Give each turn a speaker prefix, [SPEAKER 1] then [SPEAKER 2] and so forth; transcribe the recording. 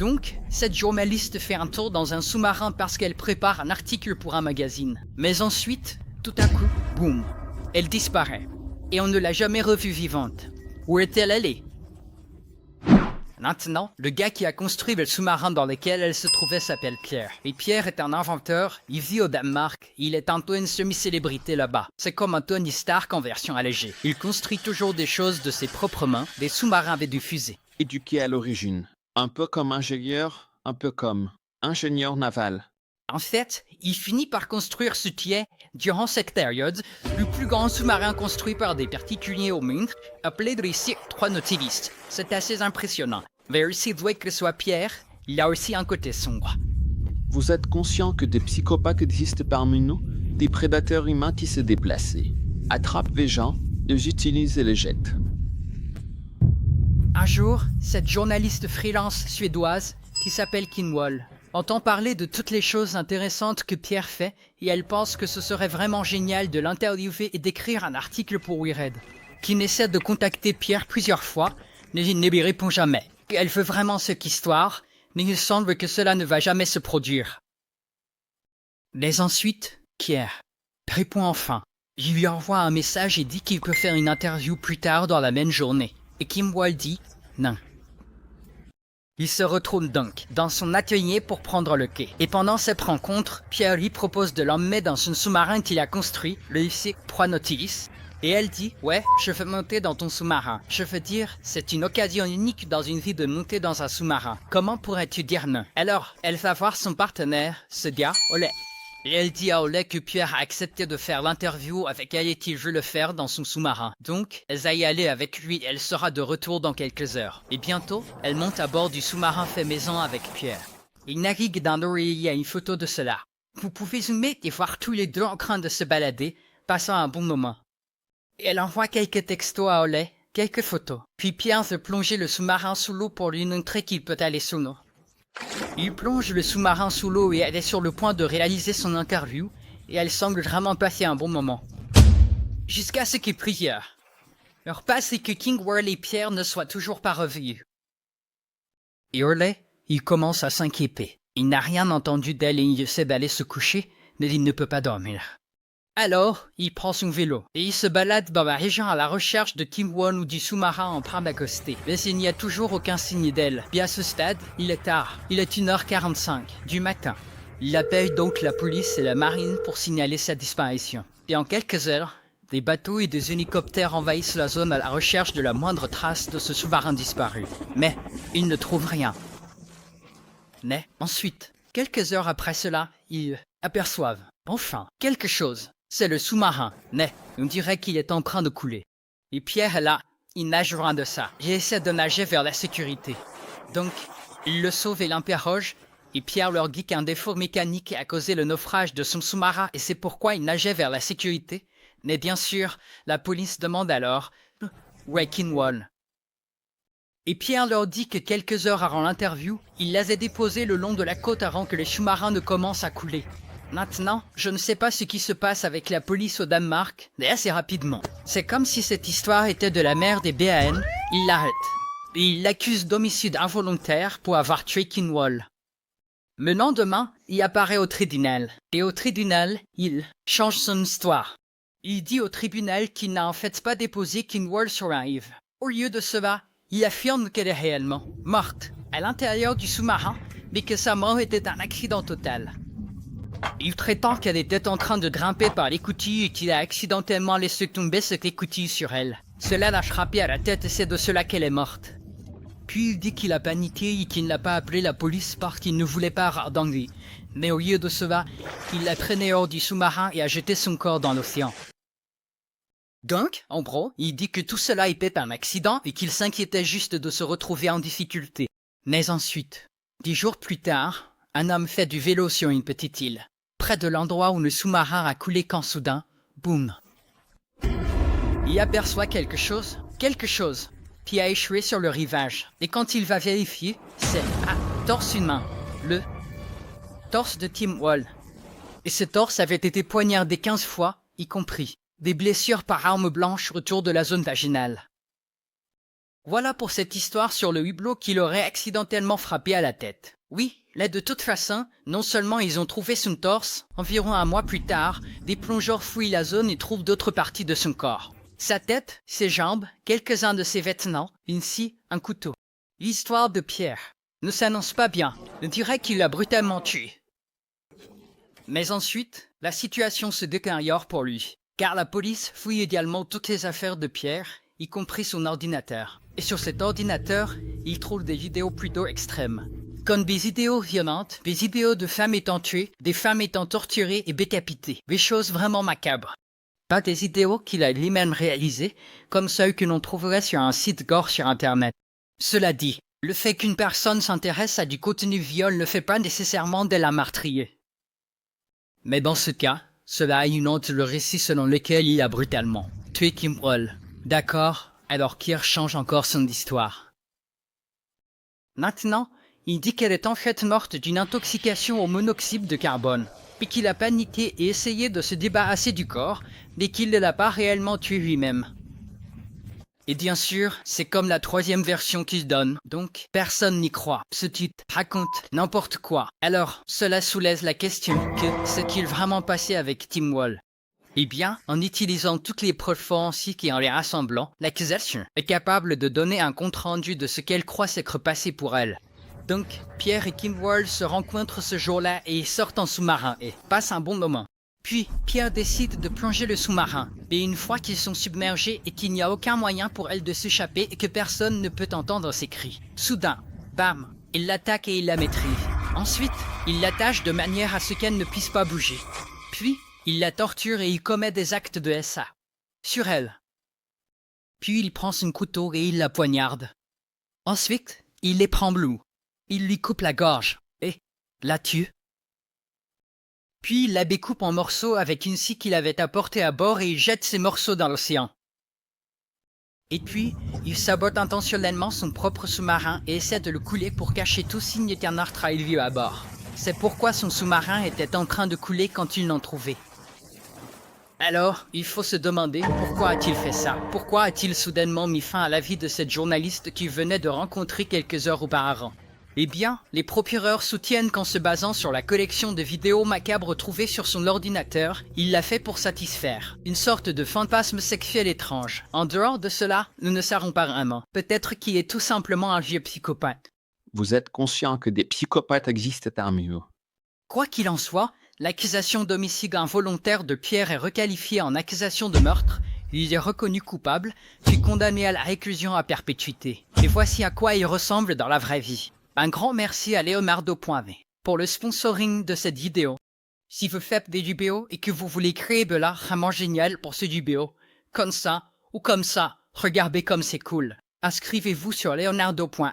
[SPEAKER 1] Donc, cette journaliste fait un tour dans un sous-marin parce qu'elle prépare un article pour un magazine. Mais ensuite, tout à coup, boum, elle disparaît. Et on ne l'a jamais revue vivante. Où est-elle allée? Maintenant, le gars qui a construit le sous-marin dans lequel elle se trouvait s'appelle Pierre. Et Pierre est un inventeur, il vit au Danemark, il est un peu une semi-célébrité là-bas. C'est comme un Tony Stark en version allégée. Il construit toujours des choses de ses propres mains, des sous-marins avec des fusées.
[SPEAKER 2] Éduqué à l'origine. Un peu comme ingénieur, un peu comme ingénieur naval.
[SPEAKER 1] En fait, il finit par construire ce qui est, durant cette période, le plus grand sous-marin construit par des particuliers au monde, appelé le Cycle 3 Nautilus. C'est assez impressionnant. Mais aussi doué que soit Pierre, il a aussi un côté sombre.
[SPEAKER 2] Vous êtes conscient que des psychopathes existent parmi nous? Des prédateurs humains qui se déplacent, attrapent les gens, les utilisent et les jettent.
[SPEAKER 1] Un jour, cette journaliste freelance suédoise, qui s'appelle Kim Wall, entend parler de toutes les choses intéressantes que Pierre fait et elle pense que ce serait vraiment génial de l'interviewer et d'écrire un article pour WeRed. Kim essaie de contacter Pierre plusieurs fois, mais il ne lui répond jamais. Elle veut vraiment cette histoire, mais il semble que cela ne va jamais se produire. Mais ensuite, Pierre répond enfin. Il lui envoie un message et dit qu'il peut faire une interview plus tard dans la même journée. Et Kim Wall dit non. Il se retrouve donc dans son atelier pour prendre le quai. Et pendant cette rencontre, Pierre lui propose de l'emmener dans un sous-marin qu'il a construit, le Cycle 3 Nautilus. Et elle dit « Ouais, je veux monter dans ton sous-marin. Je veux dire, c'est une occasion unique dans une vie de monter dans un sous-marin. Comment pourrais-tu dire non ?» Alors, elle va voir son partenaire, ce gars, Ole. Et elle dit à Ole que Pierre a accepté de faire l'interview avec elle et qu'il veut le faire dans son sous-marin. Donc, elle va y aller avec lui et elle sera de retour dans quelques heures. Et bientôt, elle monte à bord du sous-marin fait maison avec Pierre. Il navigue dans l'eau et il y a une photo de cela. Vous pouvez zoomer et voir tous les deux en train de se balader, passant un bon moment. Et elle envoie quelques textos à Ole, quelques photos. Puis Pierre veut plonger le sous-marin sous l'eau pour lui montrer qu'il peut aller sous l'eau. Il plonge le sous-marin sous l'eau et elle est sur le point de réaliser son interview, et elle semble vraiment passer un bon moment. Jusqu'à ce que plusieurs leur passe et que Kim Wall et Pierre ne soient toujours pas revus. Et Ole, il commence à s'inquiéter. Il n'a rien entendu d'elle et il essaie d'aller se coucher, mais il ne peut pas dormir. Alors, il prend son vélo et il se balade dans la région à la recherche de Kim Wall ou du sous-marin en train d'accoster. Mais il n'y a toujours aucun signe d'elle. Et à ce stade, il est tard. Il est 1h45 du matin. Il appelle donc la police et la marine pour signaler sa disparition. Et en quelques heures, des bateaux et des hélicoptères envahissent la zone à la recherche de la moindre trace de ce sous-marin disparu. Mais ils ne trouvent rien. Mais ensuite, quelques heures après cela, ils aperçoivent, enfin, quelque chose. C'est le sous-marin, mais on dirait qu'il est en train de couler. Et Pierre est là, il nage loin de ça. Il essaie de nager vers la sécurité. Donc, il le sauve et l'interroge, et Pierre leur dit qu'un défaut mécanique a causé le naufrage de son sous-marin et c'est pourquoi il nageait vers la sécurité. Mais bien sûr, la police demande alors « Où est Kim Wall ?» Et Pierre leur dit que quelques heures avant l'interview, il les a déposés le long de la côte avant que les sous-marins ne commencent à couler. Maintenant, je ne sais pas ce qui se passe avec la police au Danemark, mais assez rapidement. C'est comme si cette histoire était de la mère des BAN, ils l'arrêtent. Et ils l'accusent d'homicide involontaire pour avoir tué Kim Wall. Le lendemain, il apparaît au tribunal. Et au tribunal, il change son histoire. Il dit au tribunal qu'il n'a en fait pas déposé Kim Wall sur un rive. Au lieu de cela, il affirme qu'elle est réellement morte, à l'intérieur du sous-marin, mais que sa mort était un accident total. Il prétend qu'elle était en train de grimper par l'écoutille et qu'il a accidentellement laissé tomber cette écoutille sur elle. Cela l'a frappé à la tête et c'est de cela qu'elle est morte. Puis il dit qu'il a paniqué et qu'il n'a pas appelé la police parce qu'il ne voulait pas avoir d'ennui. Mais au lieu de cela, il l'a traîné hors du sous-marin et a jeté son corps dans l'océan. Donc, en gros, il dit que tout cela était un accident et qu'il s'inquiétait juste de se retrouver en difficulté. Mais ensuite, 10 jours plus tard, un homme fait du vélo sur une petite île, près de l'endroit où le sous-marin a coulé quand soudain, boum. Il aperçoit quelque chose, qui a échoué sur le rivage. Et quand il va vérifier, c'est torse humain, le torse de Kim Wall. Et ce torse avait été poignardé 15 fois, y compris des blessures par arme blanche autour de la zone vaginale. Voilà pour cette histoire sur le hublot qui l'aurait accidentellement frappé à la tête. Oui, là de toute façon, non seulement ils ont trouvé son torse, environ un mois plus tard, des plongeurs fouillent la zone et trouvent d'autres parties de son corps. Sa tête, ses jambes, quelques-uns de ses vêtements, ainsi un couteau. L'histoire de Pierre ne s'annonce pas bien, on dirait qu'il l'a brutalement tué. Mais ensuite, la situation se détériore pour lui, car la police fouille également toutes les affaires de Pierre, y compris son ordinateur. Et sur cet ordinateur, il trouve des vidéos plutôt extrêmes. Comme des vidéos violentes, des vidéos de femmes étant tuées, des femmes étant torturées et décapitées. Des choses vraiment macabres. Pas des vidéos qu'il a lui-même réalisées, comme celles que l'on trouverait sur un site gore sur Internet. Cela dit, le fait qu'une personne s'intéresse à du contenu viol ne fait pas nécessairement de la meurtrier. Mais dans ce cas, cela alimente le récit selon lequel il a brutalement tué Kim Wall. D'accord, alors Pierre change encore son histoire. Maintenant, il dit qu'elle est en fait morte d'une intoxication au monoxyde de carbone, puis qu'il a paniqué et essayé de se débarrasser du corps, mais qu'il ne l'a pas réellement tué lui-même. Et bien sûr, c'est comme la troisième version qu'il donne, donc personne n'y croit. Ce type raconte n'importe quoi. Alors, cela soulève la question que s'est-il vraiment passé avec Tim Wall? Eh bien, en utilisant toutes les preuves forensiques et en les rassemblant, l'accusation est capable de donner un compte-rendu de ce qu'elle croit s'être passé pour elle. Donc, Pierre et Kim Wall se rencontrent ce jour-là et sortent en sous-marin et passent un bon moment. Puis, Pierre décide de plonger le sous-marin, et une fois qu'ils sont submergés et qu'il n'y a aucun moyen pour elle de s'échapper et que personne ne peut entendre ses cris, soudain, bam, il l'attaque et il la maîtrise. Ensuite, il l'attache de manière à ce qu'elle ne puisse pas bouger. Puis, il la torture et il commet des actes de SA sur elle. Puis il prend son couteau et il la poignarde. Ensuite, il l'éprend-bloue. Il lui coupe la gorge et la tue. Puis il la découpe en morceaux avec une scie qu'il avait apportée à bord et il jette ces morceaux dans l'océan. Et puis, il sabote intentionnellement son propre sous-marin et essaie de le couler pour cacher tout signe qu'un meurtre a eu lieu à bord. C'est pourquoi son sous-marin était en train de couler quand ils l'ont trouvé. Alors, il faut se demander pourquoi a-t-il fait ça? Pourquoi a-t-il soudainement mis fin à la vie de cette journaliste qu'il venait de rencontrer quelques heures auparavant? Eh bien, les procureurs soutiennent qu'en se basant sur la collection de vidéos macabres trouvées sur son ordinateur, il l'a fait pour satisfaire une sorte de fantasme sexuel étrange. En dehors de cela, nous ne savons pas vraiment. Peut-être qu'il est tout simplement un vieux psychopathe.
[SPEAKER 2] Vous êtes conscient que des psychopathes existent parmi vous.
[SPEAKER 1] Quoi qu'il en soit, l'accusation d'homicide involontaire de Pierre est requalifiée en accusation de meurtre, il est reconnu coupable, puis condamné à la réclusion à perpétuité. Et voici à quoi il ressemble dans la vraie vie. Un grand merci à Leonardo.v pour le sponsoring de cette vidéo. Si vous faites des vidéos et que vous voulez créer de l'art vraiment génial pour ces vidéos, comme ça ou comme ça, regardez comme c'est cool. Inscrivez-vous sur Leonardo.v.